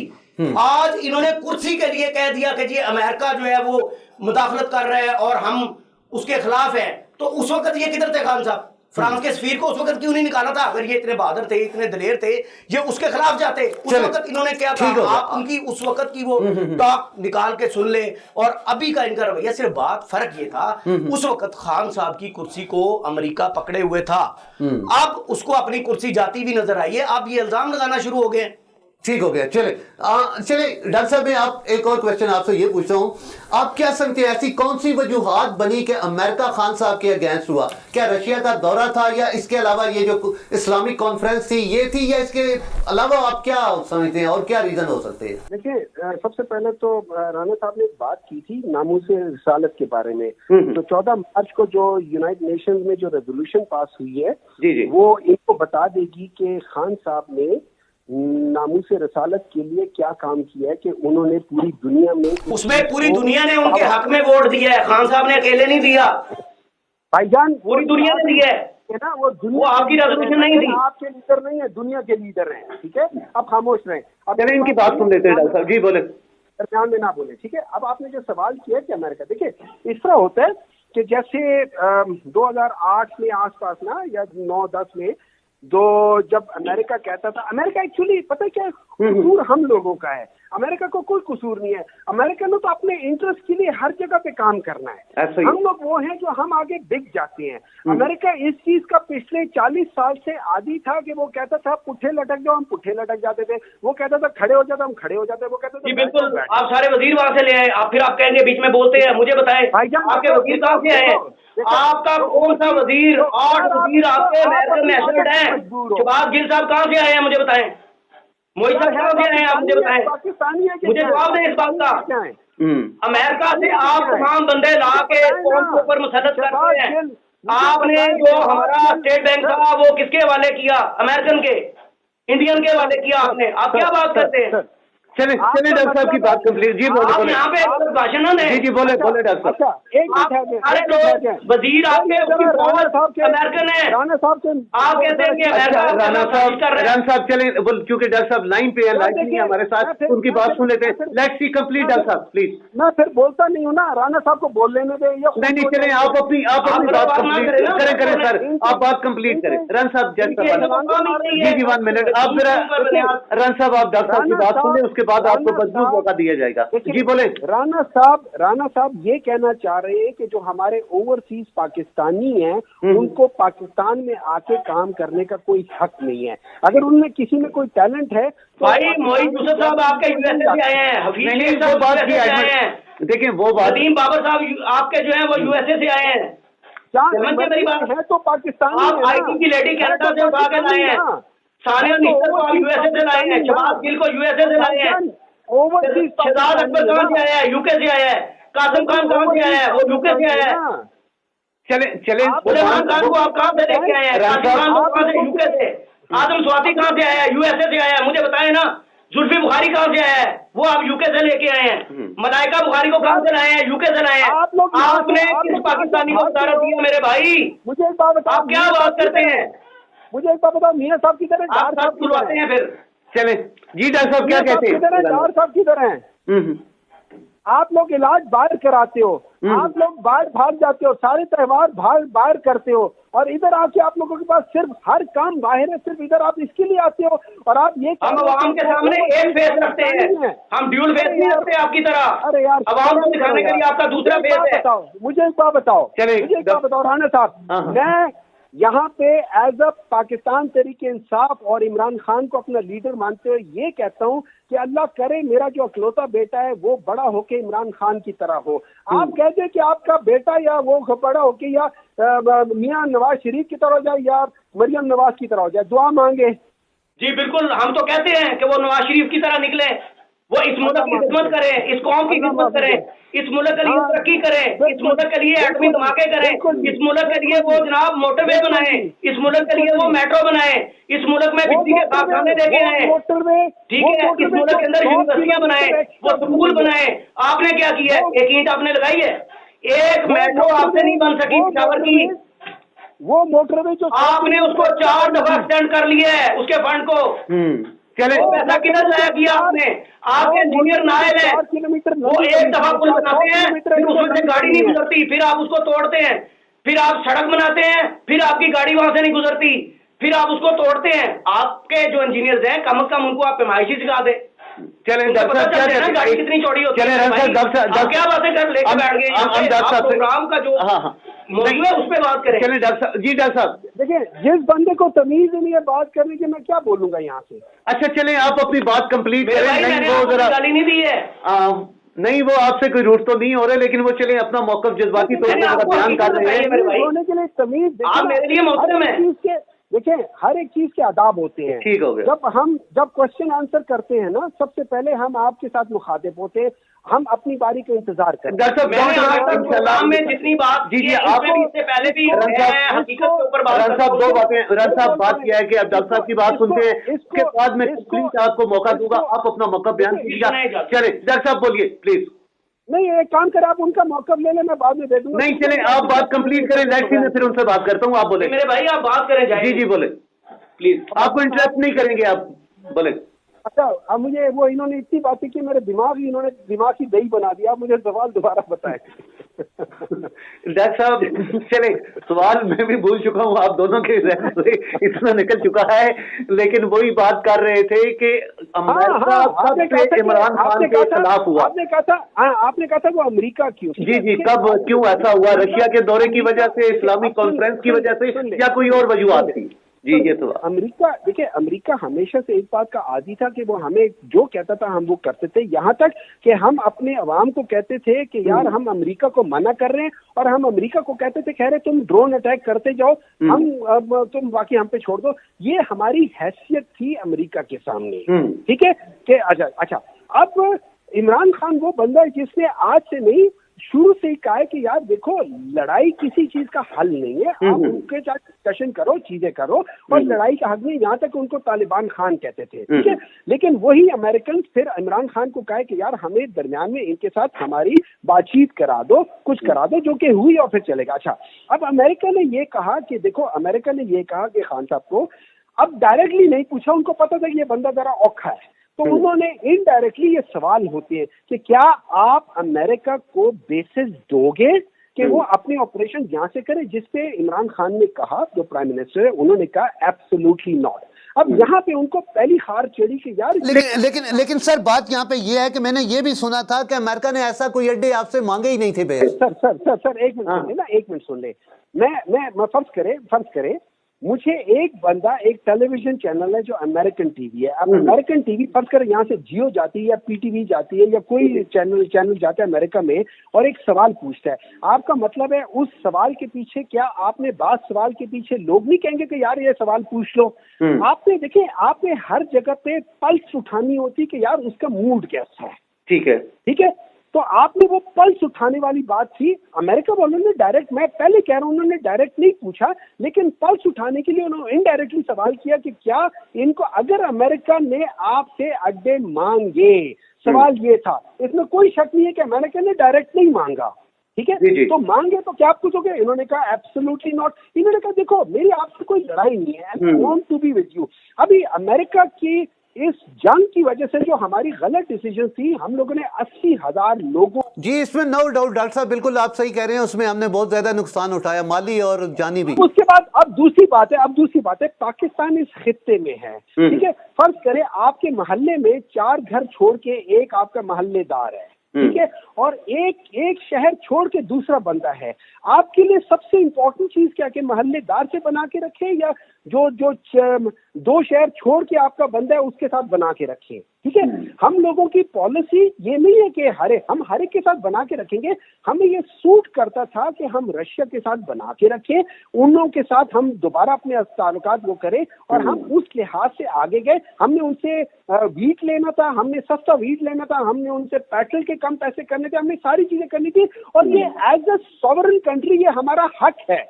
آج انہوں نے کرسی کے لیے کہہ دیا کہ جی امریکہ جو ہے وہ مداخلت کر رہا ہے اور ہم اس کے خلاف ہیں. تو اس وقت یہ کدھر تھے خان صاحب؟ फ्रांस के सफीर को उस वक्त क्यों नहीं निकाला था? अगर ये इतने बहादुर थे, इतने दलेर थे, ये उसके खिलाफ जाते। उस वक्त इन्होंने क्या कहा? आप उनकी उस वक्त की वो टॉक निकाल के सुन ले, और अभी का इनका रवैया। सिर्फ बात फर्क ये था, उस वक्त खान साहब की कुर्सी को अमेरिका पकड़े हुए था, अब उसको अपनी कुर्सी जाती भी नजर आई है। अब ये इल्जाम लगाना शुरू हो गए। ठीक हो गया। चले डॉक्टर साहब, मैं आप एक और क्वेश्चन आपसे ये पूछता हूँ, आप क्या समझते हैं ऐसी कौन सी वजूहात बनी कि अमेरिका खान साहब के अगेंस्ट हुआ? क्या रशिया का दौरा था, या इसके अलावा ये जो इस्लामिक कॉन्फ्रेंस थी ये थी, या इसके अलावा आप क्या समझते हैं और क्या रीजन हो सकते हैं? देखिए, सबसे पहले तो राणा साहब ने एक बात की थी नामूसे रिसालत के बारे में। तो 14 मार्च को जो यूनाइटेड नेशंस में जो रेजोल्यूशन पास हुई है वो इनको बता देगी कि खान साहब ने नामूसे रसालत के लिए क्या काम किया है, कि उन्होंने पूरी दुनिया में, उसमें पूरी दुनिया ने उनके हक में वोट दिया है, खान साहब ने अकेले नहीं दिया भाईजान, पूरी दुनिया ने दिया है ना। वो आपकी रेजोल्यूशन नहीं थी, आपके लीडर नहीं है, दुनिया के लीडर हैं, ठीक है। अब खामोश रहें, अब चलें इनकी बात सुन लेते हैं डॉक्टर साहब जी, बोले दरम्यान में ना बोले, ठीक है। अब आपने जो सवाल किया कि अमेरिका, देखिए इस तरह होता है कि जैसे 2008 में आसपास ना, या 9-10 में, तो जब अमेरिका कहता था, अमेरिका एक्चुअली पता है क्या कसूर हम लोगों का है, अमेरिका को कोई कसूर नहीं है। अमेरिका ने तो अपने इंटरेस्ट के लिए हर जगह पे काम करना है। हम लोग वो हैं जो हम आगे बिक जाते हैं। अमेरिका इस चीज का पिछले 40 साल से आदी था कि वो कहता था पुट्ठे लटक जाओ, हम पुट्ठे लटक जाते थे। वो कहता था खड़े हो जाते, हम खड़े हो जाते। वो कहता था बिल्कुल, आप सारे वजीर वहां से ले आए, आप फिर आप कहेंगे बीच में बोलते हैं। मुझे बताएं आपके वजीर कहाँ से आए? आपका कौन सा वजीर? 8 वजीर आपके अमेरिकन नेशनल हैं। शहबाज गिल साहब कहाँ से आए हैं मुझे बताएं? मोहित साहब कहाँ से आए हैं आप मुझे बताएं? पाकिस्तानी है, मुझे जवाब दें इस बात का। अमेरिका से आप तमाम बंदे ला के कौन के ऊपर मुसल्लत करते हैं। आपने जो हमारा स्टेट बैंक था वो किसके हवाले किया? अमेरिकन के, इंडियन के हवाले किया आपने। आप क्या बात करते हैं? चले डॉक्टर साहब की बात कंप्लीट। जी बोले यहाँ पे भाषण न दें। जी बोले डॉक्टर साहब। सारे लोग वजीर आपके अमेरिकन है, राणा साहब के आप कहते हैं कि राणा साहब चले, क्योंकि डॉक्टर साहब लाइन पे है, लाइन नहीं है हमारे साथ, उनकी बात सुन लेते हैं। लेट्स सी कंप्लीट डॉक्टर साहब प्लीज। मैं फिर बोलता नहीं हूँ ना, राणा साहब को बोल लेने दे। नहीं चले, आप अपनी बात कंप्लीट करें सर, आप बात कंप्लीट करें। रन साहब जी 1 मिनट, आप जरा रन साहब आप डॉक्टर साहब की बात सुन लें, उसके बाद आपको मजबूत मौका दिया जाएगा। जी बोले। राणा साहब ये कहना चाह रहे हैं कि जो हमारे ओवरसीज पाकिस्तानी हैं उनको पाकिस्तान में आके काम करने का कोई हक नहीं है। अगर उनमें किसी में कोई टैलेंट है तो भाई मोहित यूसुफ साहब आपके यूएसए से आए हैं, हफीज शेख साहब बात की आए हैं, देखिए वो बात, नदीम बाबर साहब आपके जो है वो यूएसए से आए हैं। मेरी बात है तो पाकिस्तानी आप आईटी की लेडी कनाडा से उठा के लाए हैं, सानिया निश्चल को आप यूएसए से लाए हैं, शहबाज गिल को यूएसए से लाए हैं, शहजाद अकबर कहाँ से आया है? यूके से आया है। कासिम खान कहाँ से आया है? वो यूके से आया है। चले उस्मान खान को आप कहाँ से लेके आए हैं? कासिम खान को कहाँ से? यूके से। आदम स्वाति कहाँ से आया है? यूएसए से आया है। मुझे बताएं ना, जुल्फी बुखारी कहाँ से आया है? वो आप यूके से लेके आए हैं। मलाइका बुखारी को कहाँ से लाए हैं? यूके से लाए हैं। आपने किस पाकिस्तानी को वजारत दिया मेरे भाई? मुझे एक बात बताओ, आप क्या बात करते हैं? मुझे एक बात बताओ, मियां साहब की तरह आप सब बुलवाते हैं फिर। चले जी डॉक्टर साहब क्या कहते हैं? डार साहब की तरह हैं। आप लोग इलाज बाहर कराते हो, आप लोग बाहर भाग जाते हो, सारे त्योहार बाहर करते हो, और इधर आके आप लोगों के पास सिर्फ हर काम बाहर है, सिर्फ इधर आप इसके लिए आते हो। और आप ये हम आवाम के सामने एक फेस रखते हैं, हम ड्यूल फेस नहीं रखते आपकी तरह। अरे यार, आवाम को दिखाने के लिए आपका दूसरा फेस है। मुझे एक बात बताओ राणा साहब, मैं यहाँ पे एज अ पाकिस्तान तरीके इंसाफ और इमरान खान को अपना लीडर मानते हुए ये कहता हूँ कि अल्लाह करे मेरा जो अकलौता बेटा है वो बड़ा होके इमरान खान की तरह हो। आप कहते हैं कि आपका बेटा या वो बड़ा होके या मियां नवाज शरीफ की तरह हो जाए या मरियम नवाज की तरह हो जाए, दुआ मांगे। जी बिल्कुल, हम तो कहते हैं कि वो नवाज शरीफ की तरह निकले, वो इस मुल्क की खिदमत करें, इस कौम की खिदमत करें, इस मुल्क के लिए तरक्की करें, इस मुल्क के लिए एटमी धमाके करें, इस मुल्क के लिए वो जनाब मोटरवे बनाएं, इस मुल्क के लिए वो मेट्रो बनाएं, इस मुल्क में बिजली के कारखाने देके आए, ठीक है, इस मुल्क के अंदर यूनिवर्सिटियां बनाएं, वो स्कूल बनाएं। आपने क्या किया है? एक ईंट आपने लगाई है? एक मेट्रो आपसे नहीं बन सकी पेशावर की। वो मोटरवे जो आपने उसको 4 दफा एक्सटेंड कर लिया है उसके फंड को। चले पैसा किधर जाया किया आपने? आपके इंजीनियर नायल है, वो एक दफा पुल बनाते हैं, फिर उसमें से गाड़ी नहीं गुजरती, फिर आप उसको तोड़ते हैं। फिर आप सड़क बनाते हैं, फिर आपकी गाड़ी वहां से नहीं गुजरती, फिर आप उसको तोड़ते हैं। आपके जो इंजीनियर्स हैं कम से कम उनको आप पैमाइशी सिखा दे। चलें उनको डॉक्टर पता साहब क्या चले ना कहते गाड़ी हैं? कितनी चौड़ी होती चलें है। डॉक्टर साहब, भाई, डॉक्टर आप क्या बातें कर लेके बैठ गए यहाँ हम पे? डॉक्टर आप साहब से- प्रोग्राम का जो हाँ मौजूद है उस पर बात करें। चलें डॉक्टर साहब, जी डॉक्टर साहब। देखिए, जिस बंदे को तमीज नहीं है बात करने की, मैं क्या बोलूंगा यहाँ से? अच्छा चलें आप अपनी बात कंप्लीट मेरे करें। भाई नहीं मैंने वो आपको जरा गाली नहीं दी है। नहीं वो आपसे कोई रूट तो नहीं हो रहे, लेकिन वो चलें अपना मौकफ जज्बाती तौर मैंने पर आपको बयान कर हकीकत रहे हैं। बताई है मेरे भाई। होने के लिए तमीज देखिए आप ना, मेरे लिए हर मोहतरम एक हैं। चीज के देखिए, हर एक चीज के आदाब होते हैं। ठीक हो गया। जब क्वेश्चन आंसर करते हैं ना, सबसे पहले हम आपके साथ मुखातिब होते हैं, हम अपनी बारी का इंतजार करते हैं। डॉक्टर साहब मैंने डॉक्टर आज साहब, तक प्रोग्राम में जितनी बात जी की जी है, आप इसमें भी इससे पहले भी रन साहब, मैं हकीकत के ऊपर बात रन साहब करता दो हूँ। बातें, रन साहब बात किया है कि अब डॉक्टर साहब की बात सुनते हैं, उसके बाद मैं कंप्लीट आपको मौका दूंगा, आप अपना मौका बयान कीजिएगा। चले डॉक्टर साहब बोलिए प्लीज। नहीं, एक काम कर, आप उनका मौका ले लें, मैं बाद में दे दूंगा। नहीं चले आप बात कंप्लीट करें, लेट्स सी मैं फिर उनसे बात करता हूँ। आप बोले। मेरे भाई आप बात करें जाए। जी जी बोले प्लीज। आपको इंटरप्ट नहीं करेंगे, आप बोले। अच्छा, अब मुझे वो इन्होंने इतनी बातें की, मेरे इन्होंने दिमाग की दही बना दिया। मुझे सवाल दोबारा बताएं। डॉक्टर साहब चले सवाल मैं भी भूल चुका हूँ, आप दोनों के जहन से इतना निकल चुका है, लेकिन वही बात कर रहे थे कि अमेरिका आपने कहा कब था से इमरान खान के खिलाफ हुआ। आपने कहा था वो अमेरिका क्यों? जी जी कब क्यों ऐसा हुआ? रशिया के दौरे की वजह से, इस्लामिक कॉन्फ्रेंस की वजह से, या कोई और वजूहत थी? जी ये तो अमेरिका, देखिए अमेरिका हमेशा से एक बात का आदी था कि वो हमें जो कहता था हम वो करते थे, यहाँ तक कि हम अपने अवाम को कहते थे कि यार हम अमेरिका को मना कर रहे हैं, और हम अमेरिका को कहते थे, कह रहे तुम ड्रोन अटैक करते जाओ, तुम बाकी हम पे छोड़ दो। ये हमारी हैसियत थी अमेरिका के सामने, ठीक है कि अच्छा अब इमरान खान वो बंदा है जिसने आज से नहीं, शुरू से ही कहा है कि यार देखो, लड़ाई किसी चीज का हल नहीं है, आप उनके साथ डिस्कशन करो, चीजें करो, और लड़ाई का हक नहीं। यहाँ तक उनको तालिबान खान कहते थे, ठीक है, लेकिन वही अमेरिकन फिर इमरान खान को कहा कि यार हमें दरमियान में इनके साथ हमारी बातचीत करा दो, कुछ करा दो, जो कि हुई, और फिर चलेगा। अच्छा, अब अमेरिका ने ये कहा कि देखो, अमेरिका ने ये कहा कि खान साहब को अब डायरेक्टली नहीं पूछा, उनको पता था कि ये बंदा जरा औखा है, तो उन्होंने इनडायरेक्टली ये सवाल होते हैं कि क्या आप अमेरिका को बेसिस दोगे कि वो अपने ऑपरेशन यहाँ से करे, जिसपे इमरान खान ने कहा, जो प्राइम मिनिस्टर है, उन्होंने कहा एब्सोल्युटली नॉट। अब यहाँ पे उनको पहली हार चढ़ी कि यार लेकिन सर बात यहाँ पे ये है कि मैंने ये भी सुना था कि अमेरिका ने ऐसा कोई अड्डे आपसे मांगे ही नहीं थे। सर एक मिनट सुन ले ना, एक मिनट सुन ले। मैं फर्ज करे मुझे एक बंदा, एक टेलीविजन चैनल है जो अमेरिकन टीवी है, अब अमेरिकन टीवी फर्ज कर यहाँ से जियो जाती है या पीटीवी जाती है या कोई चैनल जाता है अमेरिका में, और एक सवाल पूछता है, आपका मतलब है उस सवाल के पीछे, क्या आपने बात सवाल के पीछे लोग नहीं कहेंगे कि यार ये सवाल पूछ लो? आपने देखिए, आपने हर जगह पे पल्स उठानी होती कि यार उसका मूड कैसा है, ठीक है, तो आपने वो पल्स उठाने वाली बात थी। अमेरिका वालों ने डायरेक्ट, मैं पहले कह रहा हूँ, उन्होंने डायरेक्ट नहीं पूछा, लेकिन पल्स उठाने के लिए उन्होंने इनडायरेक्टली सवाल किया कि क्या इनको, अगर अमेरिका ने आपसे अड्डे मांगे, सवाल ये था, इसमें कोई शक नहीं है कि अमेरिका ने डायरेक्ट नहीं मांगा, ठीक है, तो मांगे तो क्या आप पूछोगे? इन्होंने कहा एब्सोल्युटली नॉट। इन्होंने कहा देखो, मेरी आपसे कोई लड़ाई नहीं है, I want to be with you. अभी अमेरिका की इस जंग की वजह से जो हमारी गलत डिसीजन थी, हम लोगों ने 80,000 लोगों, जी इसमें नो डाउट डॉक्टर साहब, बिल्कुल आप सही कह रहे हैं, उसमें हमने बहुत ज्यादा नुकसान उठाया, माली और जानी भी। उसके बाद अब दूसरी बात है पाकिस्तान इस खित्ते में है, ठीक है, फर्ज करें आपके मोहल्ले में 4 घर छोड़ के एक आपका मोहल्लेदार है, ठीक है, और एक शहर छोड़ के दूसरा बंदा है, आपके लिए सबसे इंपॉर्टेंट चीज क्या कि मोहल्लेदार से बना के रखें, या जो 2 शहर छोड़ के आपका बंदा है उसके साथ बना के रखें, ठीक है। हम लोगों की पॉलिसी ये नहीं है कि हम हर एक के साथ बना के रखेंगे, हमें ये सूट करता था कि हम रशिया के साथ बना के रखें, उन लोगों के साथ हम दोबारा अपने ताल्लुकात वो करें, और हम उस लिहाज से आगे गए। हमने उनसे वीट लेना था, हमने सस्ता वीट लेना था, हमने उनसे पेट्रोल के कम पैसे करने थे, हमने सारी चीजें करनी थी, और ये एज अ सॉवरेन कंट्री ये हमारा हक है।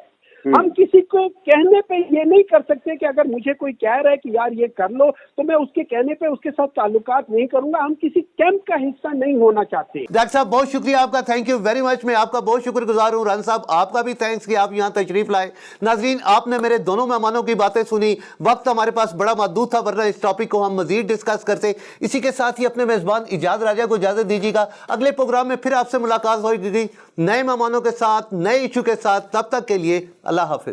हम किसी को कहने पे ये नहीं कर सकते कि अगर मुझे कोई कह रहा है कि यार ये कर लो तो मैं उसके कहने पे उसके साथ ताल्लुकात नहीं करूंगा। हम किसी कैंप का हिस्सा नहीं होना चाहते। डॉक्टर साहब बहुत शुक्रिया आपका, थैंक यू वेरी मच। मैं आपका बहुत शुक्रगुजार हूँ। राना साहब आपका भी थैंक्स कि आप यहाँ तशरीफ लाए। नाजरीन आपने मेरे दोनों मेहमानों की बातें सुनी। वक्त हमारे पास बड़ा महदूद था, वरना इस टॉपिक को हम मजीद डिस्कस करते। इसी के साथ ही अपने मेजबान इजाज राजा को इजाजत दीजिएगा। अगले प्रोग्राम में फिर आपसे मुलाकात होगी नए मेहमानों के साथ, नए इशू के साथ। तब तक के लिए अल्लाह हाफिज।